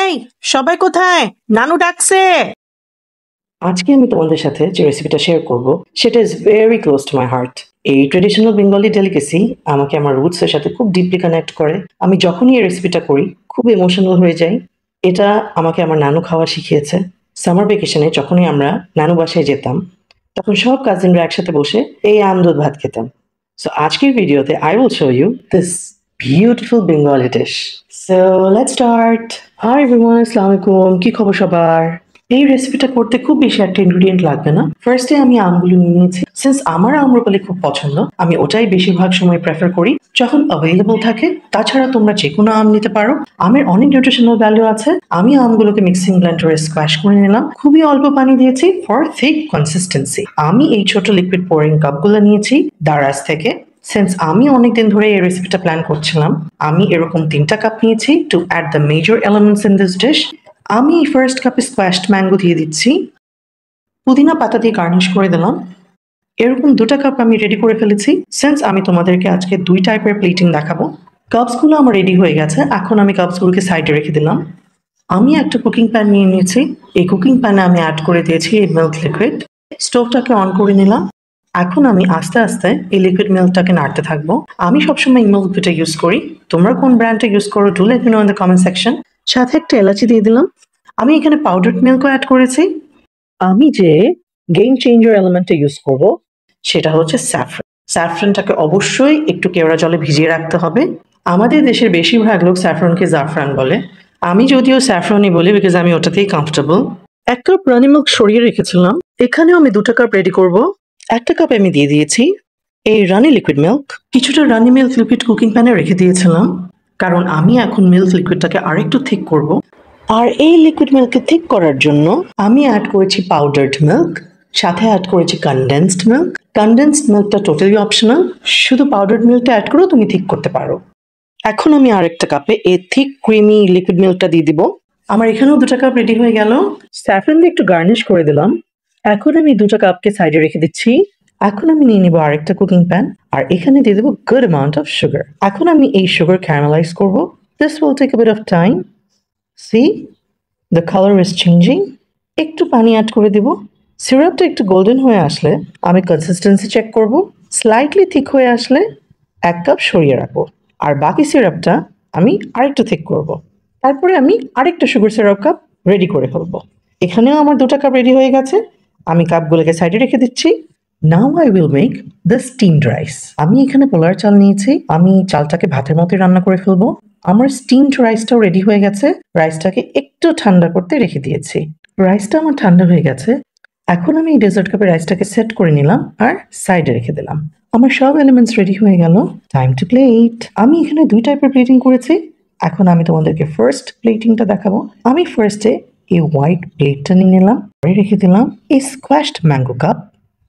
এই সবাই কোথায়? নানু ডাকছে। আজকে আমি তোমাদের সাথে যে রেসিপিটা শেয়ার করব সেটা is very close to my heart. এই ট্রেডিশনাল বেঙ্গলি ডেলিকেসি আমাকে আমার রুটসের সাথে খুব ডিপলি কানেক্ট করে। আমি যখনই এই রেসিপিটা করি খুব ইমোশনাল হয়ে যাই। এটা আমাকে আমার নানু খাওয়া শিখিয়েছে। সামার ভ্যাকেশনে যখনই আমরা নানু বাসায় যেতাম তখন সব কাজিনরা একসাথে বসে এই আমদুধ ভাত খেতাম। সো আজকের ভিডিওতে I will show you this beautiful Bengali dish. So let's start. Hi everyone, আসসালামু আলাইকুম। কি খবর সবার? এই রেসিপিটা করতে খুব বেশি একটা ইনগ্রেডিয়েন্ট লাগবে না। ফার্স্টে আমি আমগুলো নিয়ে নিয়েছি। সিন্স আমার আম্রপালি খুব পছন্দ, আমি ওটাই বেশিরভাগ সময় প্রেফার করি যখন অ্যাভেলেবল থাকে। তাছাড়া তোমরা যে কোনো আম নিতে পারো, আমের অনেক নিউট্রিশনাল ভ্যালু আছে। আমি আমগুলোকে মিক্সিং ব্লেন্ডারে স্কোয়াশ করে নিলাম। খুবই অল্প পানি দিয়েছি ফর থিক কনসিস্টেন্সি। আমি এই ছোট লিকুইড পোরিং কাপগুলো নিয়েছি দারাজ থেকে। সিন্স আমি অনেকদিন ধরে এই রেসিপিটা প্ল্যান করছিলাম, আমি এরকম 3টা কাপ নিয়েছি to add the major elements in this dish. আমি ফার্স্ট কাপে স্কোয়াশড ম্যাঙ্গো দিয়ে দিচ্ছি, পুদিনা পাতা দিয়ে গার্নিশ করে দিলাম। এরকম 2টা কাপ আমি রেডি করে ফেলেছি। সিন্স আমি তোমাদেরকে আজকে 2 টাইপের প্লেটিং দেখাবো। কাপসগুলো আমার রেডি হয়ে গেছে, এখন আমি কাপসগুলোকে সাইডে রেখে দিলাম। আমি একটা কুকিং প্যান নিয়ে নিয়েছি। এই কুকিং প্যানে আমি অ্যাড করে দিয়েছি এই মিল্ক লিকুইড। স্টোভটাকে অন করে নিলাম। এখন আমি আস্তে আস্তে এই লিকুইড মিল্কটাকে নাড়তে থাকবো। আমি সবসময় এই মিল্কটা ইউজ করি, তোমরা কোন ব্র্যান্ডটা ইউজ করো do let me no in the comment section. সাথে একটা এলাচি দিয়ে দিলাম। আমি এখানে পাউডার্ড মিল্কও অ্যাড করেছি। আমি যে গেম চেঞ্জার এলিমেন্টটা ইউজ করব সেটা হচ্ছে স্যাফরন। স্যাফরনটাকে অবশ্যই একটু কেওড়া জলে ভিজিয়ে রাখতে হবে। আমাদের দেশের বেশিরভাগ লোক স্যাফরনকে জাফরান বলে, আমি যদিও স্যাফরনই বলি বিকজ আমি ওটাতেই কমফোর্টেবল। 1 কাপ রানি মিল্ক সরিয়ে রেখেছিলাম, এখানেও আমি 2টা কাপ রেডি করব। 1টা কাপ আমি দিয়ে দিয়েছি এই রানি লিকুইড মিল্ক। কিছুটা রানি মিল্ক লিকুইড কুকিং প্যানে রেখে দিয়েছিলাম কারণ আমি এখন মিল্ক লিকুইডটাকে আরেকটু থিক করব। আর এই লিকুইড মিল্ককে থিক করার জন্য আমি অ্যাড করেছি পাউডার্ড মিল্ক, সাথে অ্যাড করেছি কনডেন্সড মিল্ক। কনডেন্সড মিল্কটা টোটালি অপশনাল, শুধু পাউডার্ড মিল্কটা অ্যাড করেও তুমি থিক করতে পারো। এখন আমি আরেকটা কাপে এই থিক ক্রিমি লিকুইড মিল্কটা দিয়ে দিব। আমার এখানেও 2টা কাপ রেডি হয়ে গেল। স্যাফরন দিয়ে একটু গার্নিশ করে দিলাম। এখন আমি 2টা কাপকে সাইডে রেখে দিচ্ছি। এখন আমি নিয়ে নিব আরেকটা কুকিং প্যান, আর এখানে দিয়ে দেবো গুড অ্যামাউন্ট অফ সুগার। এখন আমি এই সুগার ক্যারামেলাইজ করব। This will take a bit of time. See the colour is changing. একটু পানি অ্যাড করে দিব। সিরাপটা একটু গোল্ডেন হয়ে আসলে আমি কনসিস্টেন্সি চেক করব। স্লাইটলি থিক হয়ে আসলে 1 কাপ সরিয়ে রাখবো, আর বাকি সিরাপটা আমি আরেকটু থিক করব। তারপরে আমি আরেকটা সুগার সিরাপ কাপ রেডি করে ফেলবো। এখানেও আমার 2টা কাপ রেডি হয়ে গেছে। আমি কাপগুলোকে সাইডে রেখে দিচ্ছি। Now I will make the steamed rice. আমি এখানে পোলার চাল নিয়েছি, আমি চালটাকে ভাতের মতোই রান্না করে ফেলবো। আমার স্টিমড রাইসটাও রেডি হয়ে গেছে। রাইসটাকে একটু ঠান্ডা করতে রেখে দিয়েছি। রাইসটা আমার ঠান্ডা হয়ে গেছে। এখন আমি এই ডেজার্ট কাপে রাইসটাকে সেট করে নিলাম আর সাইডে রেখে দিলাম। আমার সব এলিমেন্টস রেডি হয়ে গেল। Time to plate. আমি এখানে 2 টাইপের প্লেটিং করেছি। এখন আমি তোমাদেরকে ফার্স্ট প্লেটিংটা দেখাবো। আমি ফার্স্টে এই হোয়াইট প্লেটটা নিয়ে নিলাম, রেখে দিলাম এই স্কোয়াশড ম্যাঙ্গো কাপ।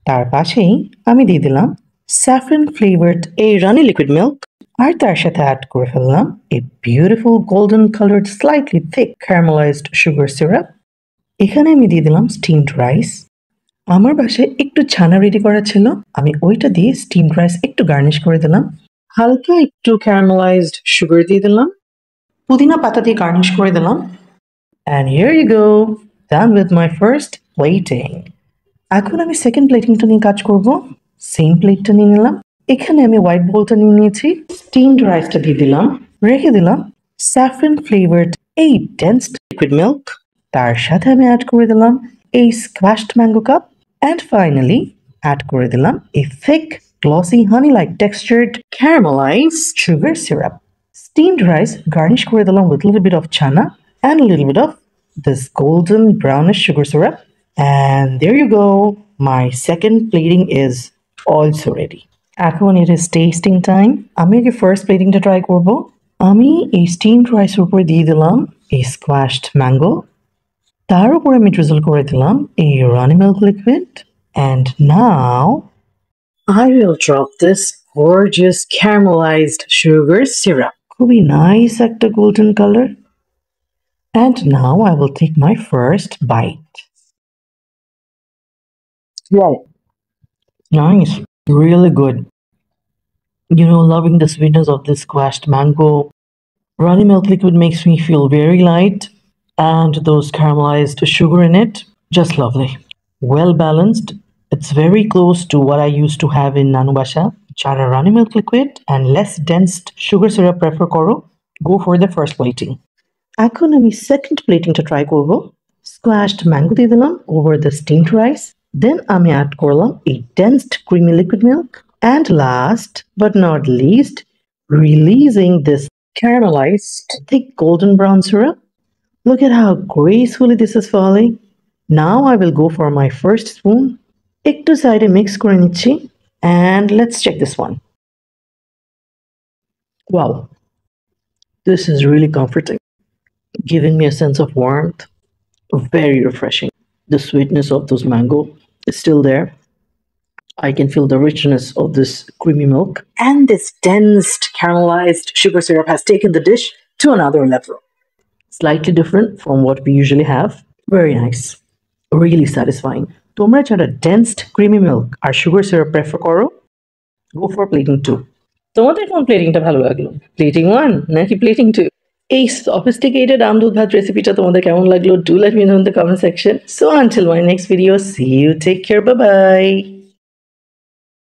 তার পাশেই আমি দিয়ে দিলাম স্যাফরন ফ্লেভার্ড এই রানি লিকুইড মিল্ক, আর তার সাথে অ্যাড করে ফেললাম এই beautiful golden coloured slightly thick caramelised sugar syrup. এখানে আমি দিয়ে দিলাম স্টিমড রাইস। আমার বাসায় একটু ছানা রেডি করা ছিল, আমি ওইটা দিয়ে স্টিমড রাইস একটু গার্নিশ করে দিলাম। হালকা একটু ক্যারামেলাইজড সুগার দিয়ে দিলাম, পুদিনা পাতা দিয়ে গার্নিশ করে দিলাম। And here you go, done with my first plating. এখন আমি সেকেন্ড প্লেটিংটা নিয়ে কাজ করব। সেম প্লেটটা নিয়ে নিলাম। এখানে আমি হোয়াইট বোলটা নিয়ে নিয়েছি। স্টিমড রাইসটা দিয়ে দিলাম, রেখে দিলাম স্যাফরন ফ্লেভার্ড এই ডেন্স লিকুইড মিল্ক। তার সাথে আমি অ্যাড করে দিলাম এই squashed mango cup, and finally add করে দিলাম এই thick glossy honey like textured caramelised sugar syrup. Steamed rice garnish করে দিলাম with a little bit of chana and a little bit of this golden brownish sugar syrup. And there you go, my second plating is also ready. এখন it is tasting time. আমি আগে first প্লেটিংটা try করব। আমি এই steamed রাইসের উপরে দিয়ে দিলাম এই স্কোয়াশড ম্যাঙ্গো, তার উপরে আমি ড্রিজল করে দিলাম এই runny milk liquid, and now I will drop this gorgeous caramelized sugar syrup. খুবই নাইস একটা golden colour. And now I will take my first bite. Wow, nice, really good. You know, loving the sweetness of this squashed mango. Runny milk liquid makes me feel very light. And those caramelized sugar in it, just lovely. Well balanced. It's very close to what I used to have in Nanu Basha. যারা runny milk liquid and less dense sugar syrup prefer করো, go for the first plating. এখন আমি second plating টা try করব. Squashed mango দিয়ে দিলাম over the steamed rice. Then আমি add করলাম a dense creamy liquid milk. And last but not least, releasing this caramelized thick golden brown syrup. Look at how gracefully this is falling. Now I will go for my first spoon. একটু সাইডে mix করে নিচ্ছি and let's check this one. Wow, this is really comforting, giving me a sense of warmth, very refreshing. The sweetness of those mango is still there. I can feel the richness of this creamy milk, and this dense caramelized sugar syrup has taken the dish to another level. Slightly different from what we usually have. Very nice, really satisfying. তোমরা যারা ডেন্সড creamy milk আর sugar syrup prefer করো, go for plating 2. তোমাদের কোন প্লেটিংটা ভালো লাগলো, plating 1 নাকি plating 2? এই sophisticated আমদুধ ভাত রেসিপিটা তোমাদের কেমন লাগলো? Do let me know in the comment section. So until my next video, see you, take care, bye bye.